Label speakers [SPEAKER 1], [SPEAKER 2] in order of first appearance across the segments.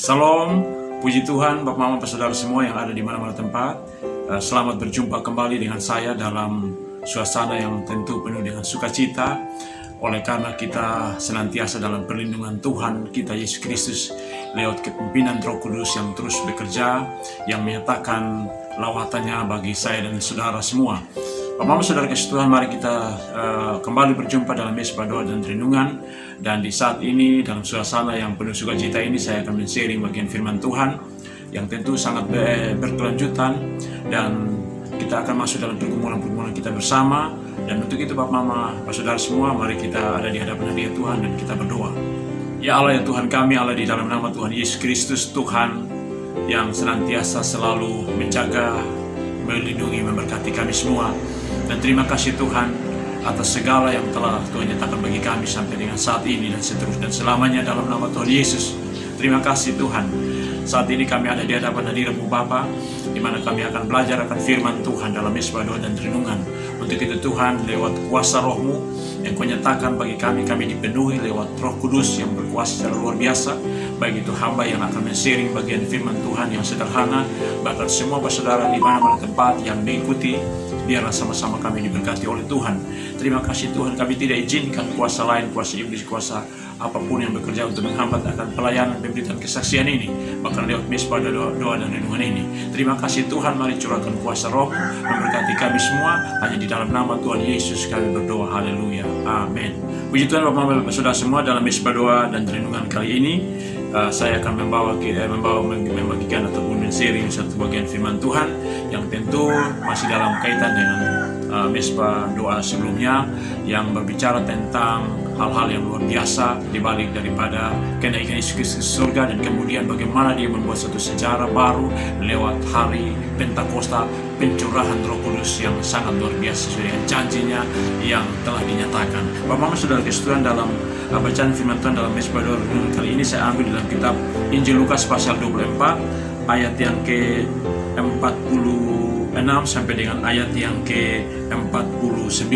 [SPEAKER 1] Salam, puji Tuhan Bapak Mama Saudara semua yang ada di mana-mana tempat. Selamat berjumpa kembali dengan saya dalam suasana yang tentu penuh dengan sukacita. Oleh karena kita senantiasa dalam perlindungan Tuhan kita Yesus Kristus lewat kepemimpinan Roh Kudus yang terus bekerja, yang menyatakan lawatannya bagi saya dan saudara semua. Bapak Mama Saudara kasih Tuhan, mari kita kembali berjumpa dalam mesbah doa dan renungan. Dan di saat ini dalam suasana yang penuh sukacita ini saya akan men-sharing bagian firman Tuhan yang tentu sangat berkelanjutan, dan kita akan masuk dalam pergumulan-pergumulan kita bersama. Dan untuk itu Bapak Mama Saudara semua, mari kita ada di hadapan hadirat Tuhan dan kita berdoa. Ya Allah, ya Tuhan kami, Allah di dalam nama Tuhan Yesus Kristus, Tuhan yang senantiasa selalu menjaga, melindungi, memberkati kami semua. Dan terima kasih Tuhan atas segala yang telah Tuhan nyatakan bagi kami sampai dengan saat ini dan seterusnya dan selamanya dalam nama Tuhan Yesus. Terima kasih Tuhan. Saat ini kami ada di hadapan hadirat-Mu Bapa, di mana kami akan belajar akan firman Tuhan dalam mesbah doa dan renungan. Untuk itu Tuhan, lewat kuasa Roh-Mu yang Kau nyatakan bagi kami dipenuhi lewat Roh Kudus yang berkuasa secara luar biasa. Baik itu hamba yang akan men-sharing bagian firman Tuhan yang sederhana, bahkan semua saudara di mana-mana tempat yang mengikuti, biarlah sama-sama kami diberkati oleh Tuhan. Terima kasih Tuhan, kami tidak izinkan kuasa lain, kuasa iblis, kuasa apapun yang bekerja untuk menghambat akan pelayanan pemberitaan kesaksian ini, bahkan lewat mesbah doa dan renungan ini. Terima kasih Tuhan, mari curahkan kuasa Roh memberkati kami semua. Hanya di dalam nama Tuhan Yesus kami berdoa, haleluya, amin. Puji Tuhan Bapak-Bapak Saudara semua, dalam mesbah doa dan renungan kali ini saya akan membagikan ataupun men-sharing satu bagian firman Tuhan yang tentu masih dalam kaitan dengan mesbah doa sebelumnya, yang berbicara tentang hal-hal yang luar biasa di balik daripada kenaikan Yesus Kristus ke surga, dan kemudian bagaimana Dia membuat satu sejarah baru lewat hari Pentakosta, pencurahan Roh Kudus yang sangat luar biasa sesuai dengan janjinya yang telah dinyatakan. Bapak-Bapak Saudara kasih Tuhan, dalam bacaan firman Tuhan dalam mesbah doa renungan kali ini saya ambil dalam kitab Injil Lukas pasal 24 ayat yang ke-46 sampai dengan ayat yang ke-49.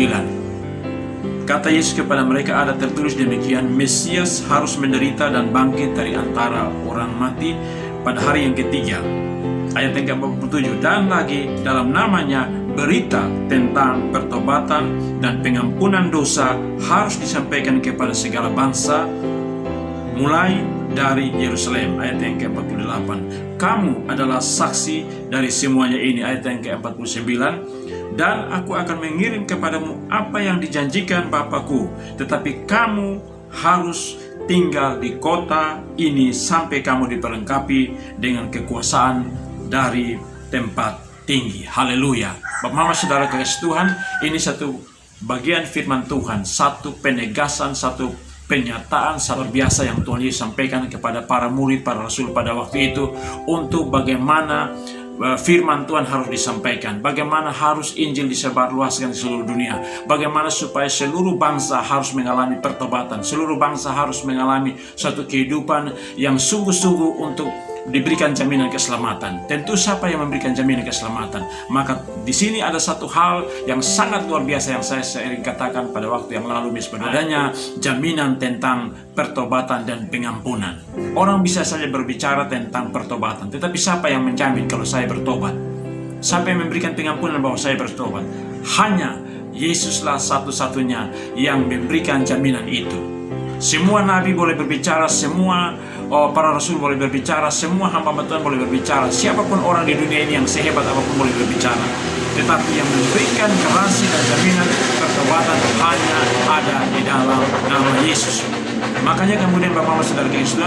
[SPEAKER 1] Kata Yesus kepada mereka, ada tertulis demikian, Mesias harus menderita dan bangkit dari antara orang mati pada hari yang ketiga. Ayat yang ke-47, dan lagi dalam namanya berita tentang pertobatan dan pengampunan dosa harus disampaikan kepada segala bangsa, mulai dari Yerusalem. Ayat yang ke-48, kamu adalah saksi dari semuanya ini. Ayat yang ke-49, dan aku akan mengirim kepadamu apa yang dijanjikan Bapakku, tetapi kamu harus tinggal di kota ini sampai kamu diperlengkapi dengan kekuasaan dari tempat tinggi. Haleluya. Bapak Mama Saudara kasih Tuhan, ini satu bagian firman Tuhan, satu penegasan, satu penyataan luar biasa yang Tuhan Yesus sampaikan kepada para murid, para rasul pada waktu itu, untuk bagaimana firman Tuhan harus disampaikan, bagaimana harus Injil disebarluaskan di seluruh dunia, bagaimana supaya seluruh bangsa harus mengalami pertobatan, seluruh bangsa harus mengalami suatu kehidupan yang sungguh-sungguh untuk diberikan jaminan keselamatan. Tentu siapa yang memberikan jaminan keselamatan? Maka di sini ada satu hal yang sangat luar biasa yang saya sering katakan pada waktu yang lalu, adanya jaminan tentang pertobatan dan pengampunan. Orang bisa saja berbicara tentang pertobatan, tetapi siapa yang menjamin kalau saya bertobat? Siapa yang memberikan pengampunan bahwa saya bertobat? Hanya Yesuslah satu-satunya yang memberikan jaminan itu. Semua nabi boleh berbicara, semua para rasul boleh berbicara, semua hamba Tuhan boleh berbicara, siapapun orang di dunia ini yang sehebat apapun boleh berbicara, tetapi yang memberikan garansi dan jaminan pertobatan hanya ada di dalam nama Yesus. Makanya kemudian Bapak-Bapak Saudara Kristus,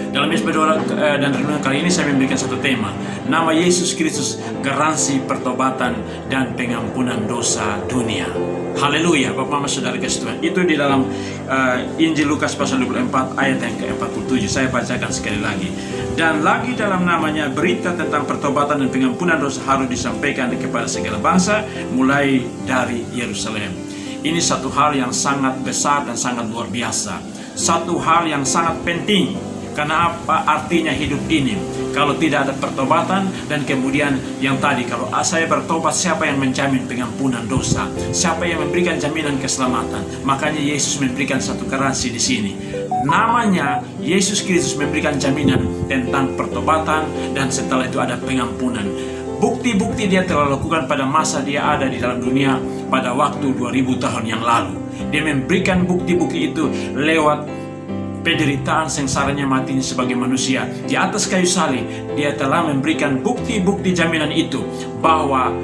[SPEAKER 1] dalam mesbah doa dan renungan kali ini saya memberikan satu tema, nama Yesus Kristus, garansi pertobatan dan pengampunan dosa dunia. Haleluya. Bapak-Bapak Saudara kasih Tuhan, itu di dalam Injil Lukas pasal 24 ayat yang ke-47. Saya bacakan sekali lagi. Dan lagi dalam namanya berita tentang pertobatan dan pengampunan dosa harus disampaikan kepada segala bangsa, mulai dari Yerusalem. Ini satu hal yang sangat besar dan sangat luar biasa, satu hal yang sangat penting. Karena apa artinya hidup ini kalau tidak ada pertobatan? Dan kemudian yang tadi, kalau saya bertobat, siapa yang menjamin pengampunan dosa? Siapa yang memberikan jaminan keselamatan? Makanya Yesus memberikan satu garansi di sini. namanya Yesus Kristus memberikan jaminan tentang pertobatan, dan setelah itu ada pengampunan. Bukti-bukti dia telah lakukan pada masa dia ada di dalam dunia pada waktu 2000 tahun yang lalu. Dia memberikan bukti-bukti itu lewat penderitaan sengsaranya matinya sebagai manusia di atas kayu salib. Dia telah memberikan bukti-bukti jaminan itu bahwa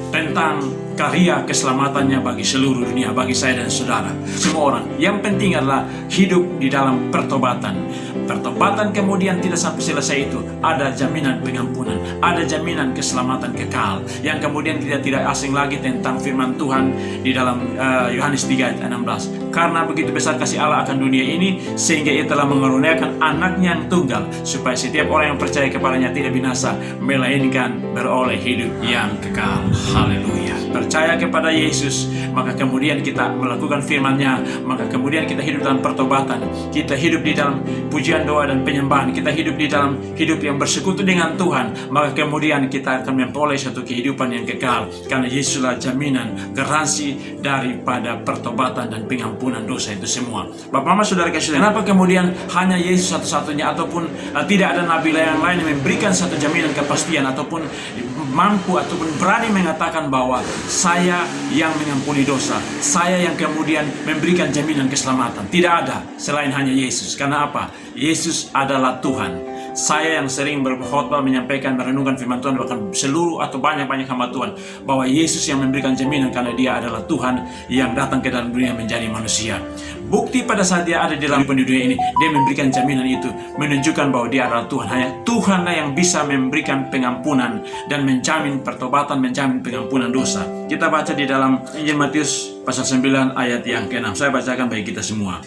[SPEAKER 1] tentang karya keselamatannya bagi seluruh dunia, bagi saya dan saudara, semua orang. Yang penting adalah hidup di dalam pertobatan. Pertobatan kemudian tidak sampai selesai itu, ada jaminan pengampunan, ada jaminan keselamatan kekal, yang kemudian kita tidak asing lagi tentang firman Tuhan di dalam Yohanes 3 ayat 16. Karena begitu besar kasih Allah akan dunia ini, sehingga Ia telah mengaruniakan anaknya yang tunggal, supaya setiap orang yang percaya kepadanya tidak binasa, melainkan beroleh hidup yang kekal. Haleluya. Percaya kepada Yesus, maka kemudian kita melakukan firman-Nya, maka kemudian kita hidup dalam pertobatan, kita hidup di dalam pujian, doa, dan penyembahan, kita hidup di dalam hidup yang bersekutu dengan Tuhan, maka kemudian kita akan memperoleh suatu kehidupan yang kekal, karena Yesuslah jaminan, garansi daripada pertobatan dan pengampunan dosa itu semua. Bapak, Mama, Saudara kasih, kenapa kemudian hanya Yesus satu-satunya, ataupun tidak ada nabi yang lain yang memberikan satu jaminan kepastian, ataupun mampu ataupun berani mengatakan bahwa saya yang mengampuni dosa, saya yang kemudian memberikan jaminan keselamatan? Tidak ada selain hanya Yesus. Karena apa? Yesus adalah Tuhan. Saya yang sering berkhotbah, menyampaikan, merenungkan firman Tuhan, bahkan seluruh atau banyak-banyak hamba Tuhan, bahwa Yesus yang memberikan jaminan, karena Dia adalah Tuhan yang datang ke dalam dunia menjadi manusia. Bukti pada saat Dia ada di dalam dunia ini, Dia memberikan jaminan itu, menunjukkan bahwa Dia adalah Tuhan. Hanya Tuhanlah yang bisa memberikan pengampunan dan menjamin pertobatan, menjamin pengampunan dosa. Kita baca di dalam Injil Matius pasal 9 ayat yang ke-6. Saya bacakan bagi kita semua.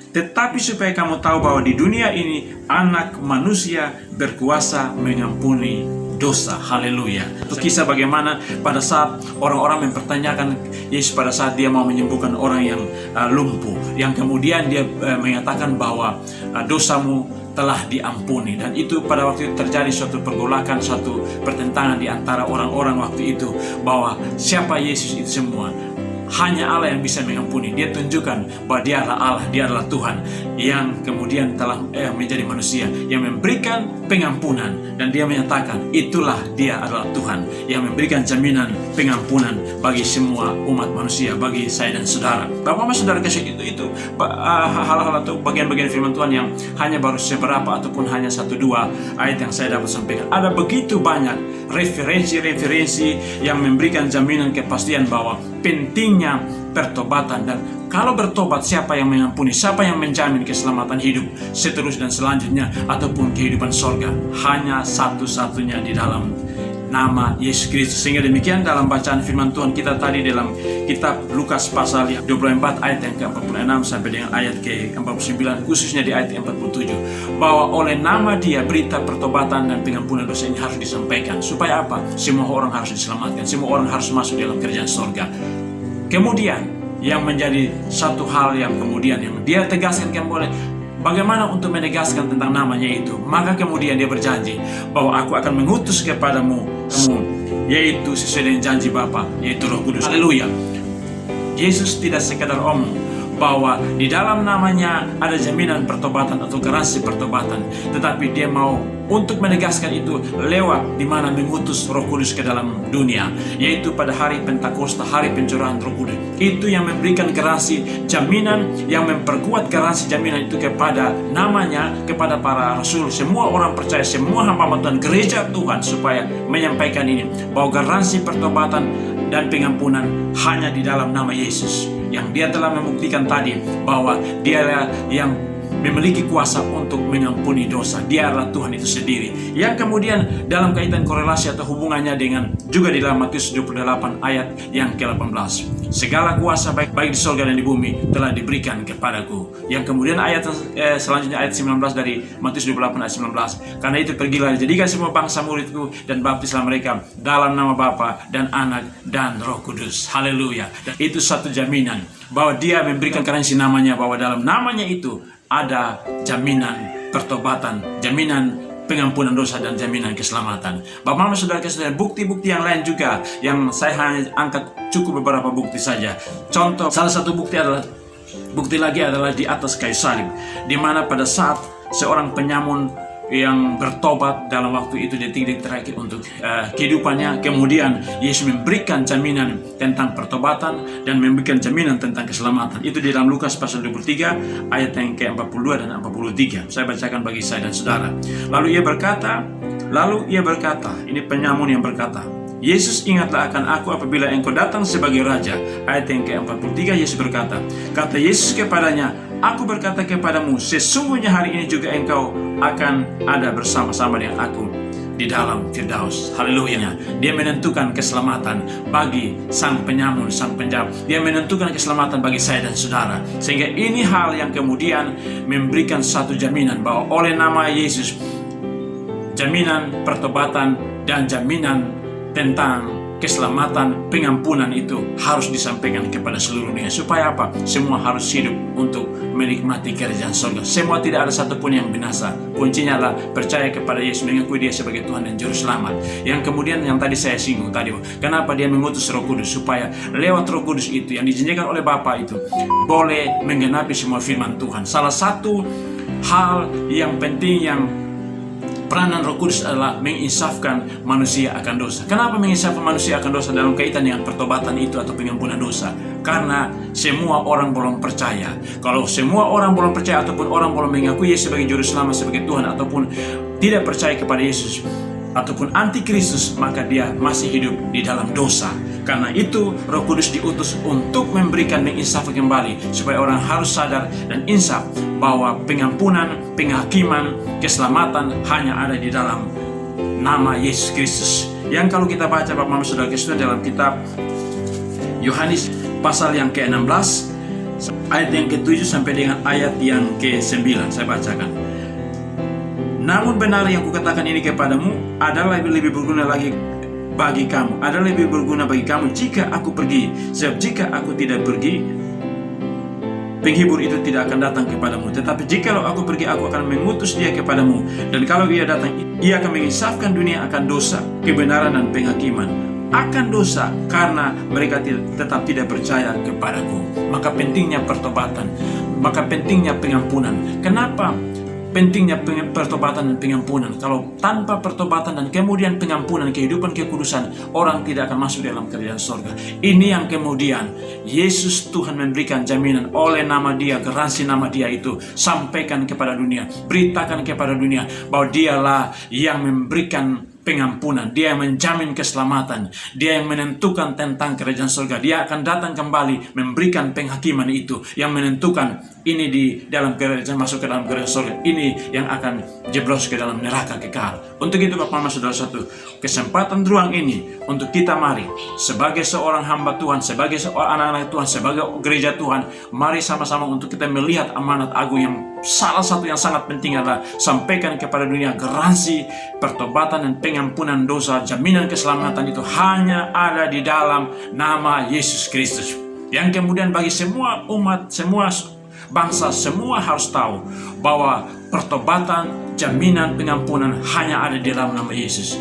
[SPEAKER 1] Tetapi supaya kamu tahu bahwa di dunia ini Anak Manusia berkuasa mengampuni dosa. Haleluya. Itu kisah bagaimana pada saat orang-orang mempertanyakan Yesus pada saat Dia mau menyembuhkan orang yang lumpuh, yang kemudian Dia mengatakan bahwa dosamu telah diampuni. Dan itu pada waktu itu terjadi suatu pergolakan, suatu pertentangan di antara orang-orang waktu itu, bahwa siapa Yesus itu semua. Hanya Allah yang bisa mengampuni. Dia tunjukkan bahwa Dia adalah Allah, Dia adalah Tuhan yang kemudian telah menjadi manusia, yang memberikan pengampunan. Dan Dia menyatakan itulah Dia adalah Tuhan yang memberikan jaminan pengampunan bagi semua umat manusia, bagi saya dan saudara. Bapak, Saudara kasih, itu hal-hal atau bagian-bagian firman Tuhan yang hanya baru seberapa ataupun hanya 1-2 ayat yang saya dapat sampaikan. Ada begitu banyak referensi-referensi yang memberikan jaminan kepastian bahwa pentingnya pertobatan. Dan kalau bertobat, siapa yang mengampuni, siapa yang menjamin keselamatan hidup seterusnya dan selanjutnya, ataupun kehidupan sorga? Hanya satu-satunya di dalam nama Yesus Kristus. Sehingga demikian dalam bacaan firman Tuhan kita tadi dalam kitab Lukas pasal 24 ayat yang ke-46 sampai dengan ayat ke-49, khususnya di ayat 47, bahwa oleh nama Dia berita pertobatan dan pengampunan dosa ini harus disampaikan. Supaya apa? Semua orang harus diselamatkan, semua orang harus masuk dalam kerjaan sorga. Kemudian yang menjadi satu hal yang kemudian yang Dia tegaskan kembali, bagaimana untuk menegaskan tentang namanya itu? Maka kemudian Dia berjanji bahwa aku akan mengutus kepadamu, yaitu sesuai dengan janji Bapa, yaitu Roh Kudus. Haleluya. Yesus tidak sekadar omong bahwa di dalam namanya ada jaminan pertobatan atau garansi pertobatan, tetapi Dia mau untuk menegaskan itu lewat di mana mengutus Roh Kudus ke dalam dunia, yaitu pada hari Pentakosta, hari pencurahan Roh Kudus. Itu yang memberikan garansi jaminan, yang memperkuat garansi jaminan itu kepada namanya, kepada para rasul, semua orang percaya, semua hamba Tuhan, gereja Tuhan, supaya menyampaikan ini bahwa garansi pertobatan dan pengampunan hanya di dalam nama Yesus, yang Dia telah membuktikan tadi bahwa Dialah yang memiliki kuasa untuk mengampuni dosa. Dia adalah Tuhan itu sendiri. Yang kemudian dalam kaitan korelasi atau hubungannya dengan juga di dalam Matius 28 ayat yang ke-18, segala kuasa baik di surga dan di bumi telah diberikan kepadaku. Yang kemudian ayat selanjutnya ayat 19 dari Matius 28 ayat 19, karena itu pergilah, jadikan semua bangsa muridku dan baptislah mereka dalam nama Bapa dan Anak dan Roh Kudus. Haleluya. Dan itu satu jaminan bahwa Dia memberikan garansi namanya, bahwa dalam namanya itu ada jaminan pertobatan, jaminan pengampunan dosa, dan jaminan keselamatan. Bapak, Mama, Saudara kasih, bukti-bukti yang lain juga yang saya hanya angkat cukup beberapa bukti saja. Contoh, salah satu bukti adalah Bukti lagi adalah di atas kayu salib, di mana pada saat seorang penyamun yang bertobat dalam waktu itu detik-detik terakhir untuk kehidupannya, kemudian Yesus memberikan jaminan tentang pertobatan dan memberikan jaminan tentang keselamatan. Itu di dalam Lukas pasal 23 ayat yang ke-42 dan 43. Saya bacakan bagi saya dan saudara. Lalu ia berkata, ini penyamun yang berkata, Yesus, ingatlah akan aku apabila engkau datang sebagai Raja. Ayat yang ke-43, Yesus berkata, kata Yesus kepadanya, aku berkata kepadamu, sesungguhnya hari ini juga engkau akan ada bersama-sama dengan aku di dalam Firdaus. Haleluya. Dia menentukan keselamatan bagi sang penyamun, sang penjahat. Dia menentukan keselamatan bagi saya dan saudara. Sehingga ini hal yang kemudian memberikan satu jaminan bahwa oleh nama Yesus, jaminan pertobatan dan jaminan tentang keselamatan, pengampunan itu harus disampaikan kepada seluruh dunia. Supaya apa? Semua harus hidup untuk menikmati kerajaan surga. Semua, tidak ada satupun yang binasa. Kuncinya adalah percaya kepada Yesus, mengakui Dia sebagai Tuhan dan Juru Selamat. Yang kemudian yang tadi saya singgung tadi, kenapa Dia mengutus Roh Kudus? Supaya lewat Roh Kudus itu yang dijanjikan oleh Bapa itu boleh menggenapi semua firman Tuhan. Salah satu hal yang penting yang peranan Roh Kudus adalah menginsafkan manusia akan dosa. Kenapa menginsafkan manusia akan dosa dalam kaitan dengan pertobatan itu atau pengampunan dosa? Karena semua orang belum percaya. Kalau semua orang belum percaya ataupun orang belum mengakui Yesus sebagai Juru Selamat, sebagai Tuhan, ataupun tidak percaya kepada Yesus ataupun anti Kristus, maka dia masih hidup di dalam dosa. Karena itu Roh Kudus diutus untuk memberikan menginsafkan kembali, supaya orang harus sadar dan insaf bahwa pengampunan, penghakiman, keselamatan hanya ada di dalam nama Yesus Kristus. Yang kalau kita baca Bapak Mama Saudara Kristus dalam kitab Yohanes pasal yang ke-16 ayat yang ke-7 sampai dengan ayat yang ke-9, saya bacakan. Namun benar yang kukatakan ini kepadamu adalah lebih berguna lagi bagi kamu, adalah lebih berguna bagi kamu jika aku pergi. Sebab jika aku tidak pergi, penghibur itu tidak akan datang kepadamu. Tetapi jikalau aku pergi, aku akan mengutus Dia kepadamu. Dan kalau Ia datang, Ia akan menginsafkan dunia akan dosa, kebenaran dan penghakiman. Akan dosa karena mereka tetap tidak percaya kepadaku. Maka pentingnya pertobatan, maka pentingnya pengampunan. Kenapa pentingnya pertobatan dan pengampunan? Kalau tanpa pertobatan dan kemudian pengampunan, kehidupan kekudusan, orang tidak akan masuk dalam kerajaan surga. Ini yang kemudian Yesus Tuhan memberikan jaminan oleh nama Dia, garansi nama Dia itu. Sampaikan kepada dunia, beritakan kepada dunia bahwa Dialah yang memberikan pengampunan, Dia yang menjamin keselamatan, Dia yang menentukan tentang kerajaan surga. Dia akan datang kembali memberikan penghakiman itu, yang menentukan ini di dalam kerajaan, masuk ke dalam kerajaan surga, ini yang akan jeblos ke dalam neraka kekal. Untuk itu Bapak Mama Saudara, satu kesempatan ruang ini untuk kita mari sebagai seorang hamba Tuhan, sebagai seorang anak-anak Tuhan, sebagai gereja Tuhan, mari sama-sama untuk kita melihat amanat agung yang salah satu yang sangat penting adalah sampaikan kepada dunia garansi pertobatan dan pengampunan dosa, jaminan keselamatan itu hanya ada di dalam nama Yesus Kristus. Yang kemudian bagi semua umat, semua bangsa, semua harus tahu bahwa pertobatan, jaminan pengampunan hanya ada di dalam nama Yesus.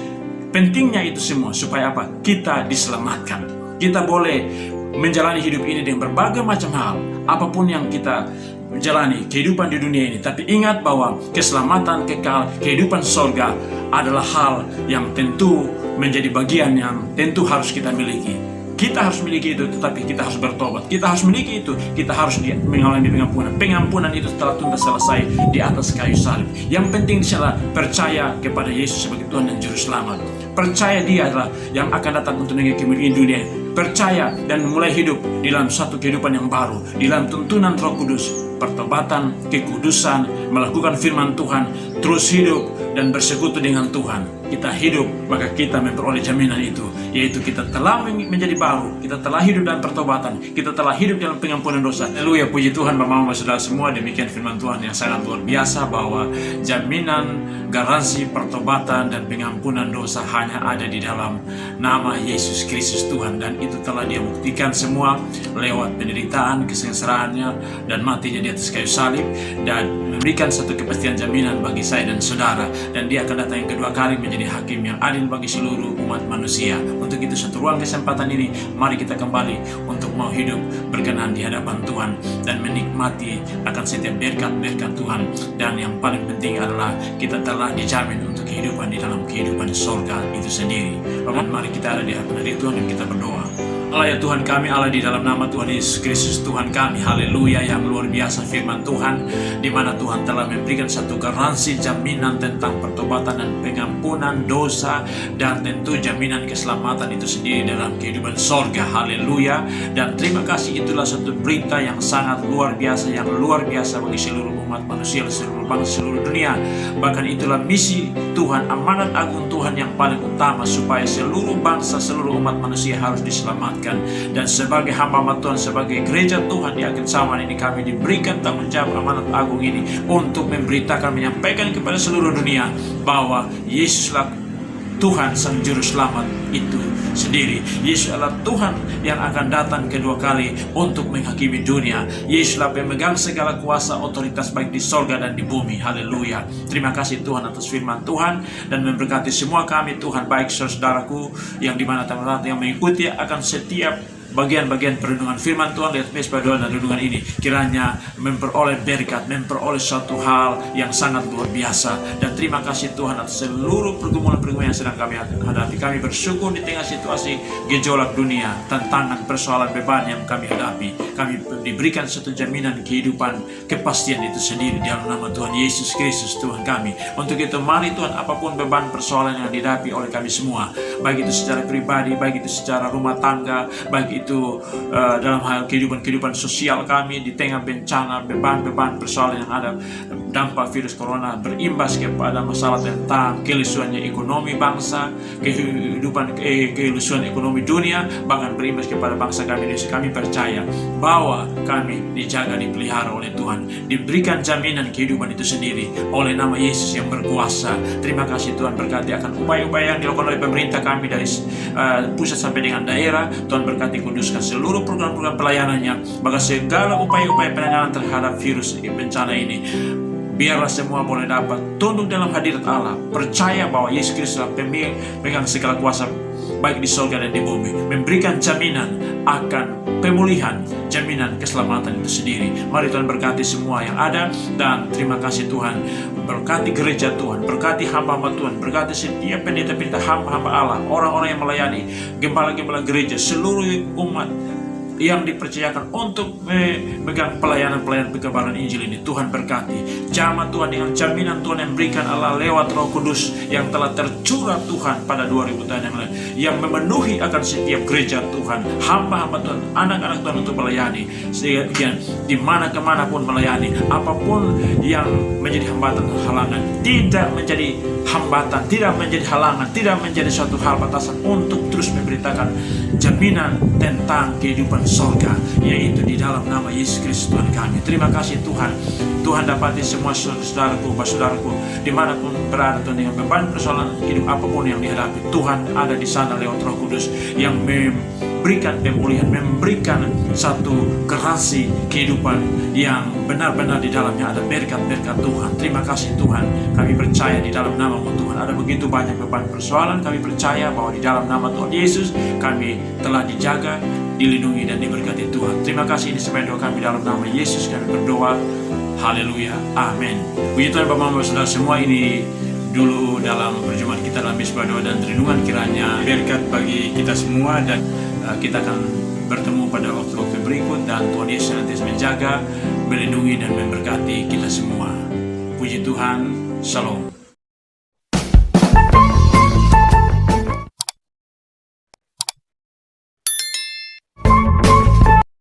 [SPEAKER 1] Pentingnya itu semua supaya apa? Kita diselamatkan. Kita boleh menjalani hidup ini dengan berbagai macam hal, apapun yang kita jalani kehidupan di dunia ini. Tapi ingat bahwa keselamatan kekal, kehidupan surga adalah hal yang tentu menjadi bagian yang tentu harus kita miliki. Kita harus miliki itu, tetapi kita harus bertobat. Kita harus miliki itu, kita harus mengalami pengampunan. Pengampunan itu telah tuntas selesai di atas kayu salib. Yang penting adalah percaya kepada Yesus sebagai Tuhan dan Juru Selamat. Percaya Dia adalah yang akan datang untuk mengakhiri dunia. Percaya dan mulai hidup di dalam satu kehidupan yang baru, di dalam tuntunan Roh Kudus, pertobatan, kekudusan, melakukan firman Tuhan, terus hidup dan bersekutu dengan Tuhan. Kita hidup, maka kita memperoleh jaminan itu, yaitu kita telah menjadi baru, kita telah hidup dalam pertobatan, kita telah hidup dalam pengampunan dosa. Haleluya, puji Tuhan Bapak Mama Saudara semua. Demikian firman Tuhan yang sangat luar biasa, bahwa jaminan, garansi pertobatan dan pengampunan dosa hanya ada di dalam nama Yesus Kristus Tuhan. Dan itu telah Dia buktikan semua lewat penderitaan, kesengsaraannya dan matinya di atas kayu salib, dan memberikan satu kepastian jaminan bagi saya dan saudara dan Dia akan datang yang kedua kali menjadi hakim yang adil bagi seluruh umat manusia. Untuk itu, satu ruang kesempatan ini, mari kita kembali untuk mau hidup berkenan di hadapan Tuhan dan menikmati akan setiap berkat-berkat Tuhan. Dan yang paling penting adalah kita telah dijamin untuk kehidupan di dalam kehidupan surga itu sendiri. Mari kita ada di hadapan Tuhan dan kita berdoa. Allah ya Tuhan kami, Allah di dalam nama Tuhan Yesus Kristus Tuhan kami, haleluya, yang luar biasa firman Tuhan, di mana Tuhan telah memberikan satu garansi jaminan tentang pertobatan dan pengampunan dosa, dan tentu jaminan keselamatan itu sendiri dalam kehidupan sorga, haleluya. Dan terima kasih, itulah satu berita yang sangat luar biasa, yang luar biasa bagi seluruh umat manusia, seluruh bangsa, seluruh dunia. Bahkan itulah misi Tuhan, amanat agung Tuhan yang paling utama, supaya seluruh bangsa, seluruh umat manusia harus diselamatkan. Dan sebagai hamba Tuhan, sebagai gereja Tuhan di akhir zaman ini, kami diberikan tanggung jawab amanat agung ini untuk memberitakan, menyampaikan kepada seluruh dunia bahwa Yesuslah Tuhan Sang Juru Selamat itu sendiri. Yesus adalah Tuhan yang akan datang kedua kali untuk menghakimi dunia. Yesuslah pemegang segala kuasa otoritas baik di sorga dan di bumi. Haleluya. Terima kasih Tuhan atas firman Tuhan, dan memberkati semua kami Tuhan, baik saudaraku yang dimana teman-teman yang mengikuti akan setiap bagian-bagian perlindungan firman Tuhan di atas doa dan renungan ini, kiranya memperoleh berkat, memperoleh suatu hal yang sangat luar biasa. Dan terima kasih Tuhan atas seluruh pergumulan-pergumulan yang sedang kami hadapi. Kami bersyukur di tengah situasi gejolak dunia, tantangan, persoalan, beban yang kami hadapi. Kami diberikan satu jaminan kehidupan, kepastian itu sendiri di dalam nama Tuhan Yesus Kristus Tuhan kami. Untuk itu mari Tuhan, apapun beban persoalan yang dihadapi oleh kami semua, baik itu secara pribadi, baik itu secara rumah tangga, baik itu dalam hal kehidupan sosial kami di tengah bencana, beban-beban persoalan yang ada, dampak virus corona berimbas kepada masalah tentang kelusuannya ekonomi bangsa, kelusuan ekonomi dunia, bahkan berimbas kepada bangsa kami Indonesia. Kami percaya bahwa kami dijaga, dipelihara oleh Tuhan, diberikan jaminan kehidupan itu sendiri oleh nama Yesus yang berkuasa. Terima kasih Tuhan, berkati akan upaya-upaya yang dilakukan oleh pemerintah kami dari pusat sampai dengan daerah. Tuhan berkati, kuduskan seluruh program-program pelayanannya, maka segala upaya-upaya penanganan terhadap virus bencana ini, biarlah semua boleh dapat tunduk dalam hadirat Allah, percaya bahwa Yesus Kristus pemegang segala kuasa baik di surga dan di bumi, memberikan jaminan akan pemulihan, jaminan keselamatan itu sendiri. Mari Tuhan berkati semua yang ada, dan terima kasih Tuhan, berkati gereja Tuhan, berkati hamba-hamba Tuhan, berkati setiap pendeta-pendeta, hamba-hamba Allah, orang-orang yang melayani, gembala-gembala gereja, seluruh umat yang dipercayakan untuk memegang pelayanan kebenaran Injil ini. Tuhan berkati jamaah Tuhan dengan jaminan Tuhan yang berikan Allah lewat Roh Kudus yang telah tercurah Tuhan pada 2000 tahun yang lalu, yang memenuhi akan setiap gereja Tuhan, hamba-hamba Tuhan, anak-anak Tuhan untuk melayani, sehingga dimana kemanapun melayani, apapun yang menjadi hambatan halangan tidak menjadi hambatan, tidak menjadi halangan, tidak menjadi suatu hal batasan untuk terus memberitakan jaminan tentang kehidupan surga, yaitu di dalam nama Yesus Kristus Tuhan kami. Terima kasih Tuhan. Tuhan dapati semua saudaraku dimanapun berada Tuhan, dengan beban persoalan hidup apapun yang dihadapi, Tuhan ada di sana lewat Roh Kudus yang memberikan pemulihan, memberikan satu garansi kehidupan yang benar-benar di dalamnya ada berkat-berkat Tuhan. Terima kasih Tuhan, kami percaya di dalam nama-Mu Tuhan ada begitu banyak beban persoalan. Kami percaya bahwa di dalam nama Tuhan Yesus kami telah dijaga, dilindungi dan diberkati Tuhan. Terima kasih, ini semua doa kami dalam nama Yesus kami berdoa. Haleluya, amin. Puji Tuhan Bapak-Bapak Saudara semua, ini dulu dalam perjumpaan kita dalam Mezbah Doa dan Renungan. Kiranya berkat bagi kita semua, dan kita akan bertemu pada waktu-waktu berikut, dan Tuhan Yesus nanti menjaga, melindungi dan memberkati kita semua. Puji Tuhan, Shalom.